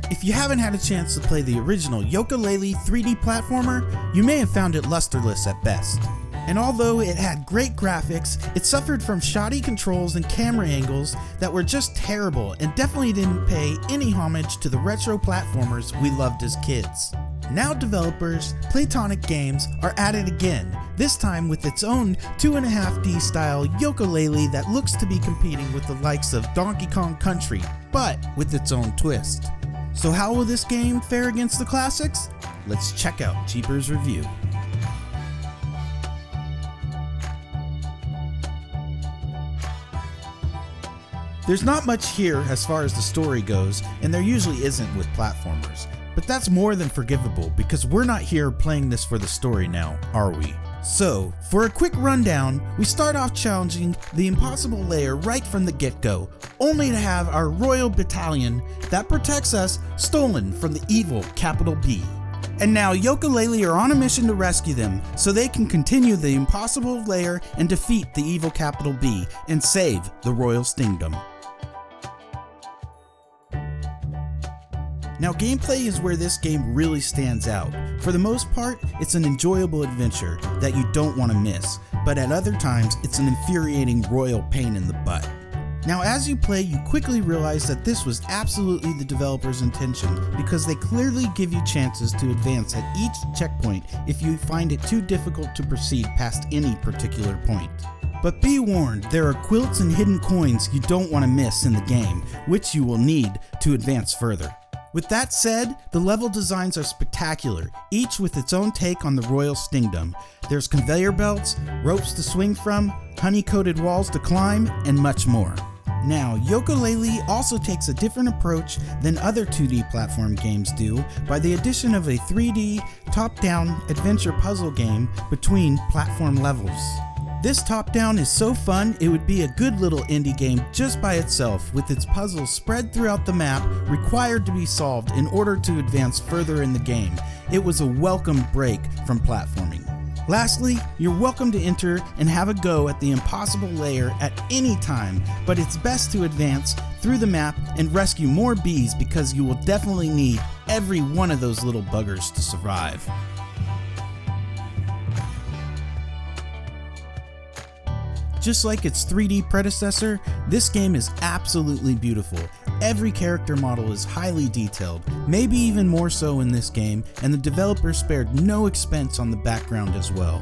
If you haven't had a chance to play the original Yooka Laylee 3D platformer, you may have found it lusterless at best. And although it had great graphics, it suffered from shoddy controls and camera angles that were just terrible and definitely didn't pay any homage to the retro platformers we loved as kids. Now developers, Playtonic Games, are at it again, this time with its own 2.5D style Yooka Laylee that looks to be competing with the likes of Donkey Kong Country, but with its own twist. So how will this game fare against the classics? Let's check out Jeepers' review. There's not much here as far as the story goes, and there usually isn't with platformers. But that's more than forgivable, because we're not here playing this for the story now, are we? So, for a quick rundown, we start off challenging the Impossible Lair right from the get-go, only to have our Royal Beettalion that protects us stolen from the evil capital B. And now Yooka Laylee are on a mission to rescue them, so they can continue the Impossible Lair and defeat the evil capital B, and save the Royal Stingdom. Now gameplay is where this game really stands out. For the most part, it's an enjoyable adventure that you don't want to miss, but at other times it's an infuriating royal pain in the butt. Now as you play, you quickly realize that this was absolutely the developer's intention, because they clearly give you chances to advance at each checkpoint if you find it too difficult to proceed past any particular point. But be warned, there are quilts and hidden coins you don't want to miss in the game, which you will need to advance further. With that said, the level designs are spectacular, each with its own take on the Royal Stingdom. There's conveyor belts, ropes to swing from, honey-coated walls to climb, and much more. Now, Yooka Laylee also takes a different approach than other 2D platform games do by the addition of a 3D, top-down adventure puzzle game between platform levels. This top-down is so fun, it would be a good little indie game just by itself, with its puzzles spread throughout the map required to be solved in order to advance further in the game. It was a welcome break from platforming. Lastly, you're welcome to enter and have a go at the Impossible Lair at any time, but it's best to advance through the map and rescue more bees, because you will definitely need every one of those little buggers to survive. Just like its 3D predecessor, this game is absolutely beautiful. Every character model is highly detailed, maybe even more so in this game, and the developer spared no expense on the background as well.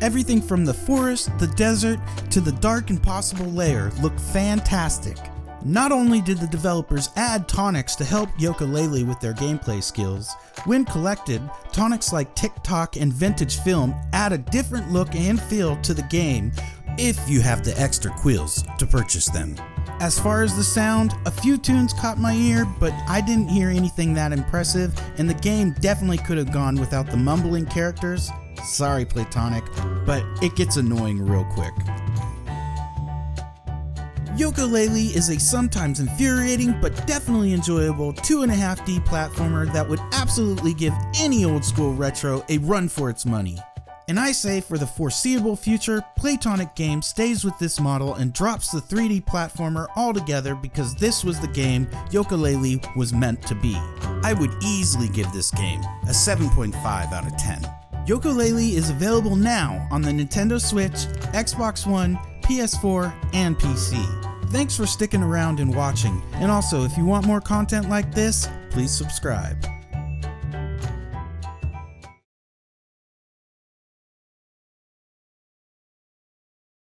Everything from the forest, the desert, to the dark Impossible Lair look fantastic. Not only did the developers add tonics to help Yooka Laylee with their gameplay skills, when collected, tonics like TikTok and vintage film add a different look and feel to the game if you have the extra quills to purchase them. As far as the sound, a few tunes caught my ear, but I didn't hear anything that impressive, and the game definitely could have gone without the mumbling characters. Sorry Playtonic, but it gets annoying real quick. Yooka Laylee is a sometimes infuriating but definitely enjoyable 2.5D platformer that would absolutely give any old school retro a run for its money. And I say for the foreseeable future, Playtonic Games stays with this model and drops the 3D platformer altogether, because this was the game Yooka Laylee was meant to be. I would easily give this game a 7.5 out of 10. Yooka Laylee is available now on the Nintendo Switch, Xbox One, PS4, and PC. Thanks for sticking around and watching, and also if you want more content like this, please subscribe.